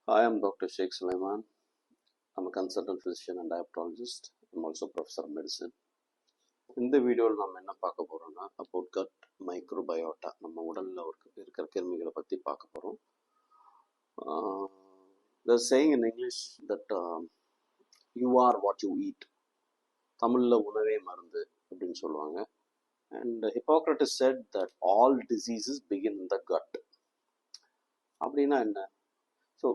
Hi, I'm Dr. Sheikh Sulaiman. I'm a consultant physician and diabetologist. I'm also professor of medicine. இந்த வீடியோவில் நம்ம என்ன பார்க்க போகிறோம்னா about gut microbiota. நம்ம உடலில் இருக்கிற கிருமிகளை பற்றி பார்க்க போகிறோம். There's saying in English that you are what you eat. தமிழில் உணவே மருந்து அப்படின்னு சொல்லுவாங்க. And Hippocrates said that all diseases begin in the gut. அப்படின்னா என்ன? ஸோ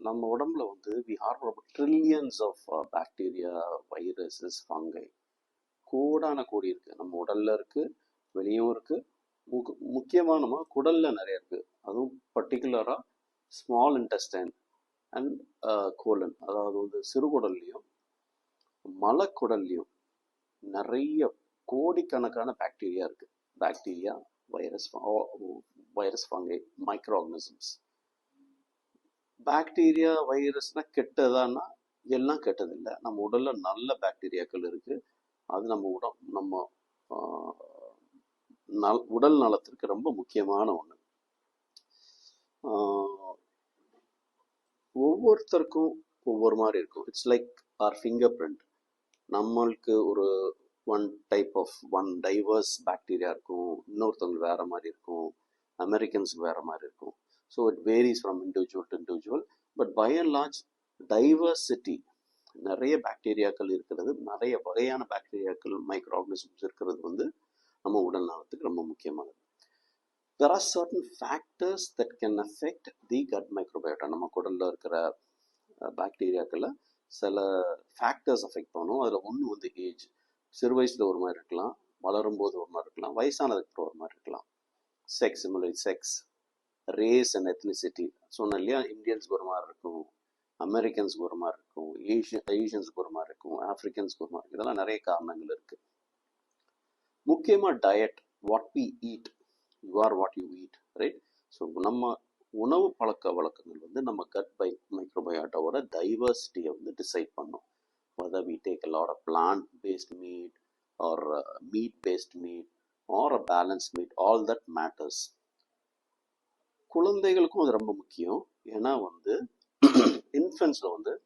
நம்ம உடம்புல we harbor trillions of bacteria, viruses, fungi, கோடான கோடி இருக்குது. நம்ம உடல்ல இருக்குது, வெளியும் இருக்குது. முக்கியமாக குடல்ல நிறைய இருக்குது. அதுவும் பர்டிகுலராக ஸ்மால் இன்டெஸ்டைன் அண்ட் கோலன், அதாவது சிறுகுடல்லையும் மலக்குடல்லையும் நிறைய கோடிக்கணக்கான பாக்டீரியா இருக்குது. Bacteria, virus, fungi, microorganisms. Bacteria, வைரஸ்னா கெட்டதானா? எல்லாம் கெட்டதில்லை. நம்ம உடல்ல நல்ல பாக்டீரியாக்கள் இருக்கு. அது நம்ம உடல் நலத்திற்கு ரொம்ப முக்கியமான ஒண்ணு. ஒவ்வொருத்தருக்கும் ஒவ்வொரு மாதிரி இருக்கும். It's like our fingerprint. நம்மளுக்கு ஒரு ஒன் டைவர்ஸ் பாக்டீரியா இருக்கும், இன்னொருத்தவங்க வேற மாதிரி இருக்கும், அமெரிக்கன்ஸுக்கு வேற மாதிரி இருக்கும். So it varies from individual to individual, but by and large diversity, நிறைய பாக்டீரியாக்கள் இருக்கிறது, நிறைய வகையான பாக்டீரியாக்கள், மைக்ரோ ஆர்கனிசம்ஸ் இருக்கிறது நம்ம உடல் நலத்துக்கு ரொம்ப முக்கியமானது. There are certain factors that can affect the gut microbiota. நம்ம குடல்ல இருக்கிற பாக்டீரியாக்களை சில ஃபேக்டர்ஸ் அஃபெக்ட் பண்ணும். அதில் ஒன்று ஏஜ். சிறு வயசில் ஒரு மாதிரி இருக்கலாம், வளரும் போது ஒரு மாதிரி இருக்கலாம், வயசானதுக்கு ஒரு மாதிரி இருக்கலாம். Sex, race and ethnicity. சொன்ன இல்லையா, இந்தியன்ஸ்க்கு ஒரு மாதிரி இருக்கும், அமெரிக்கன்ஸ்க்கு ஒரு மாதிரி இருக்கும், ஏஷியன்ஸ்க்கு ஒரு மாதிரி இருக்கும், ஆப்ரிக்கன்ஸ்க்கு ஒரு மாதிரி. இதெல்லாம் நிறைய காரணங்கள் இருக்குது. முக்கியமாக diet, what we eat. You are what you eat, right? So நம்ம உணவு பழக்க வழக்கங்கள் நம்ம கட் மைக்ரோபயோட்டாவோட டைவர்சிட்டியை டிசைட் பண்ணும். whether we take a lot of plant-based meat or meat-based meat or a balanced meat, all that matters. குழந்தைகளுக்கும் அது ரொம்ப முக்கியம். ஏன்னா இன்ஃபென்ட்ஸில்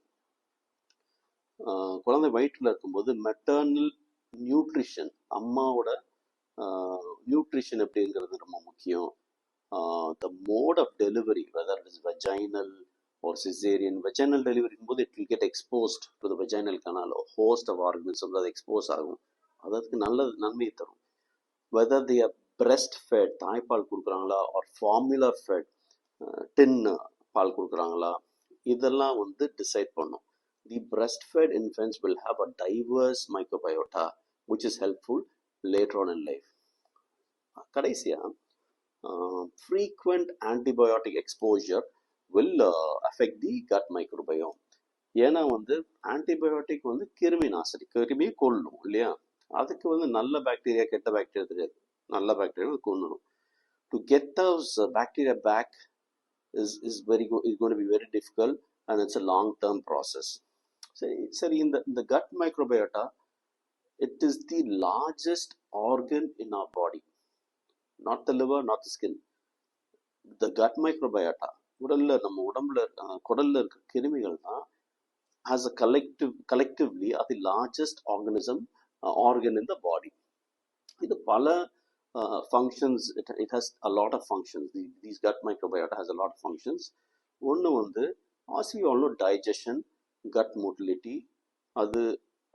குழந்தை வயிற்றில் இருக்கும்போது மெட்டர்னல் நியூட்ரிஷன், அம்மாவோட நியூட்ரிஷன் எப்படிங்கிறது ரொம்ப முக்கியம். The mode of delivery, whether it is vaginal or cesarean. Vaginal delivery போது it will get exposed to the vaginal canal. A host of organisms that expose ஆகும். அதற்கு நன்மையை தரும். Whether they are breastfed, தாய்ப்பால் கொடுக்குறாங்களா, or formula fed, tin பால் கொடுக்குறாங்களா, இதெல்லாம் decide பண்ணும். The breastfed infants will have a diverse microbiota which is helpful later on in life. கடைசியா frequent antibiotic exposure will affect the gut microbiome. ஏன்னா antibiotic கிருமி நாசினி, கிருமியை கொல்லும் இல்லையா? அதுக்கு நல்ல பாக்டீரியா, கெட்ட பாக்டீரியா தெரியாது. நல்ல பாக்டீரியா கொல்லணும். To get those bacteria back is going to be very difficult and it's a long term process. சரி, இந்த gut microbiota, it is the largest organ in our body, not the liver, not the skin. The gut microbiota, நம்ம உடம்புல குடல்ல இருக்க கிருமிகள் தான் as a collectively are the largest organ in the body. இது பல functions, it has a lot of functions. These gut microbiota has a lot of functions. ஒன்று as we all know, digestion, gut motility,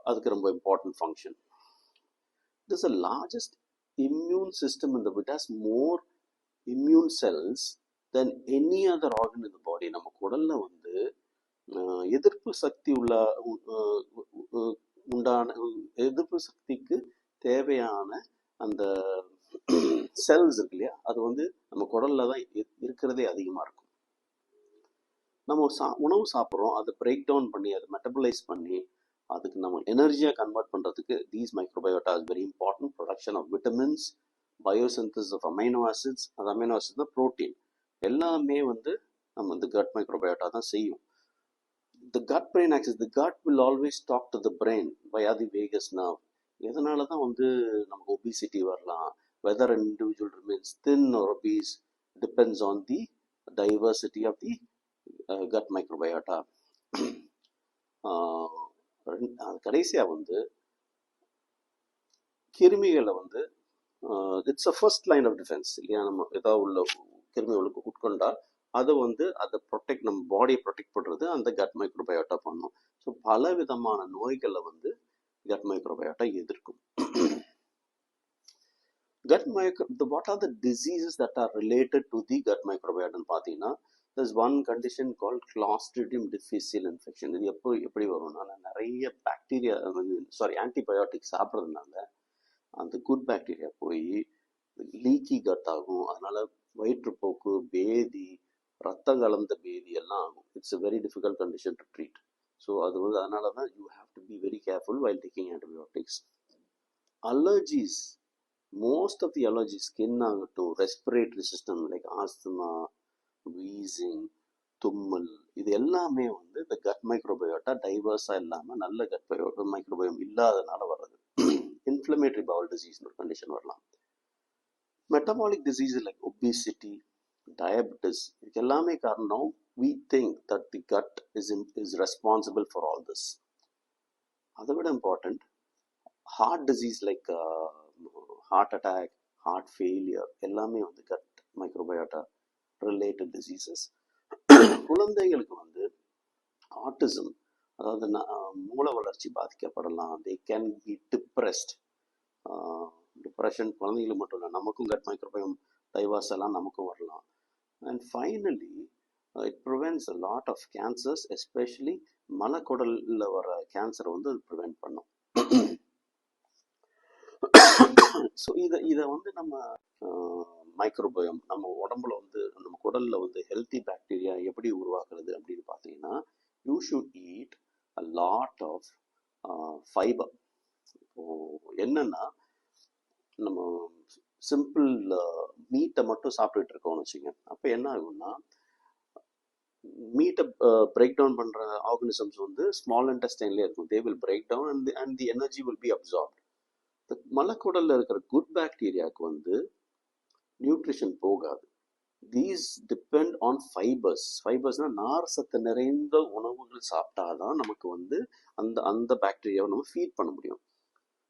அதுக்கு ரொம்ப important function. It is the largest immune system in the body. It has more immune cells than any other organ in the body. நம்ம குடல்ல எதிர்ப்பு சக்தி உண்டான எதிர்ப்பு சக்திக்கு தேவையான அந்த செல்ஸ் இருக்கு இல்லையா, அது நம்ம குடல்ல தான் இருக்கிறதே அதிகமா இருக்கும். நம்ம உணவு சாப்பிட்றோம், அதை பிரேக் டவுன் பண்ணி, அதை மெட்டபலைஸ் பண்ணி, அதுக்கு நம்ம எனர்ஜியா கன்வெர்ட் பண்றதுக்கு these microbiota is very important. Production of vitamins, biosynthesis of amino acids. அந்த அமைனோ ஆசிட்ஸ் தான் புரோட்டீன். எல்லாமே நம்ம gut microbiota தான் செய்யும். The gut brain axis, the gut will always talk to the brain via the vagus nerve. இதனால தான் நமக்கு obesity வரலாம். Whether an individual remains thin or obese depends on the diversity of the gut மைக்ரோபயோட்டா. கடைசியாக வந்து கிருமிகளை வந்து it's a first line of defence இல்லையா. நம்ம ஏதாவது உள்ள கிருமிகளுக்கு உட்கொண்டால் அதை வந்து அதை ப்ரொடெக்ட், நம்ம பாடியை ப்ரொடெக்ட் பண்ணுறது அந்த கட் மைக்ரோபயோட்டா பண்ணும். ஸோ பல விதமான நோய்களை வந்து கட் மைக்ரோபயோட்டா எதிர்க்கும். What are the diseases that are related to the gut microbiota பார்த்தீங்கன்னா, there's one condition called Clostridium difficile infection. இது எப்படி வரும்னா, நிறைய பாக்டீரியா ஆன்டிபயோட்டிக் சாப்பிட்றதுனால அந்த குட் பாக்டீரியா போய் லீக்கி கட் ஆகும். அதனால வயிற்றுப்போக்கு, பேதி, ரத்த கலந்த பேதி எல்லாம் ஆகும். It's a very difficult condition to treat. So அது வந்து அதனால தான் you have to be very careful while taking antibiotics. Allergies, most of the allergies, skin ஆகட்டும், respiratory system like asthma, wheezing, தும்மல், இது எல்லாமே வந்து இந்த கட் மைக்ரோபயோட்டா டைவர்ஸாக இல்லாமல் நல்ல கட் மைக்ரோபயோம் இல்லாதனால வர்றது. இன்ஃப்ளமேட்டரி பவுல் டிசீஸ் ஒரு கண்டிஷன் வரலாம். Metabolic disease like obesity, diabetes, இதுக்கு எல்லாமே காரணம் we think that the gut is responsible for all this. அதை விட important, heart disease like heart attack, heart failure எல்லாமே வந்து கட் மைக்ரோபயோட்டா ரிலேட்டட் டிசீசஸ். குழந்தைகளுக்கு வந்து ஆட்டிசம், அதாவது மூளை வளர்ச்சி பாதிக்கப்படலாம். They can be depressed. Depression குழந்தைகளுக்கு மட்டும் இல்லை, நமக்கும் கட் மைக்ரோபயோம் டைவர்ஸ் எல்லாம் நமக்கும் வரலாம். And finally it prevents a lot of cancers, especially மலக்குடலில் வர கேன்சரை வந்து அது ப்ரிவென்ட் பண்ணும். ஸோ இதை வந்து நம்ம மைக்ரோபயோம் நம்ம உடம்புல வந்து நம்ம குடலில் வந்து ஹெல்த்தி பாக்டீரியா எப்படி உருவாக்குறது அப்படின்னு பார்த்தீங்கன்னா, you should eat a lot of fibre. இப்போ என்னன்னா, நம்ம சிம்பிள் மீட்டை மட்டும் சாப்பிட்டுட்டு இருக்கோம்னு வச்சுங்க, அப்போ என்ன ஆகும்னா, மீட்டை பிரேக் டவுன் பண்ணுற ஆர்கனிசம்ஸ் வந்து ஸ்மால் இன்டெஸ்டைன்லேயே இருக்கும். They will break down and the energy will be absorbed. மலக்குடலில் இருக்கிற குட் பாக்டீரியாவுக்கு வந்து நியூட்ரிஷன் போகாது. These depend on fibres. ஃபைபர்ஸ்னால் நார் சத்து நிறைந்த உணவுகள் சாப்பிட்டாதான் நமக்கு வந்து அந்த பாக்டீரியாவை நம்ம ஃபீட் பண்ண முடியும்.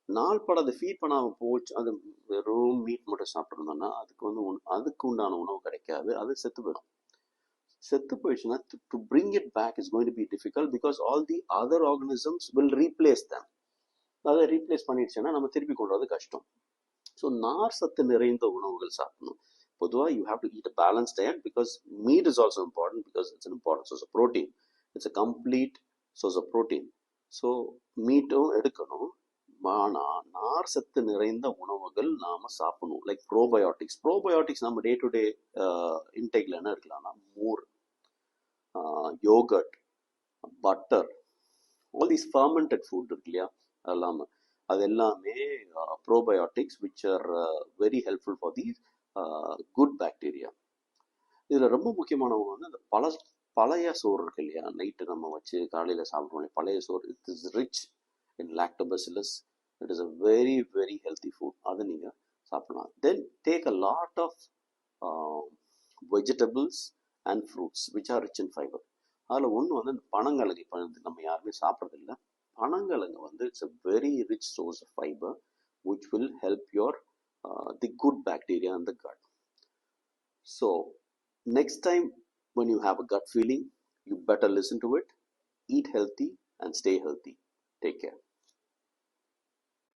நாள் பட அதை ஃபீட் பண்ணாமல் போச்சு, அது வெறும் மீட் மட்டும் சாப்பிட்ருந்தோம்னா அதுக்கு உண்டான உணவு கிடைக்காது, அது செத்து போயிடும். செத்து போயிடுச்சுன்னா to bring it back is going to be difficult because all the other organisms will replace them. அதை ரீப்ளேஸ் பண்ணிடுச்சுன்னா நம்ம திருப்பி கொண்டு வரது கஷ்டம். ஸோ நார் சத்து நிறைந்த உணவுகள் சாப்பிடணும். பொதுவாக you have to eat a balance diet because meat is also important because it's an important source of protein. It's a complete source of protein. So மீட்டும் எடுக்கணும், ஆனால் நார் சத்து நிறைந்த உணவுகள் நாம் சாப்பிடணும். லைக் ப்ரோபயோட்டிக்ஸ் நம்ம டே டு டே இன்டேக்கில் என்ன இருக்கலாம்னா, மோர், yoghurt, butter, all these fermented food இருக்கு இல்லையா, அது எல்லாமே probiotics which are very helpful for the good bacteria. இதில் ரொம்ப முக்கியமானவங்க வந்து அந்த பழைய சோறு இருக்கு இல்லையா, நைட்டு நம்ம வச்சு காலையில் சாப்பிடுவோம் பழைய சோறு. It is rich in lactobacillus. It is a very very healthy food. அதை நீங்கள் சாப்பிடலாம். Then take a lot of vegetables and fruits which are rich in fibre. அதில் ஒன்று வந்து பனங்கிழங்கு. இப்போ நம்ம யாருமே சாப்பிட்றதில்ல. பனங்கிழங்கு வந்து it's a very rich source of fiber which will help your the good bacteria in the gut. So next time when you have a gut feeling, you better listen to it, eat healthy and stay healthy. Take care.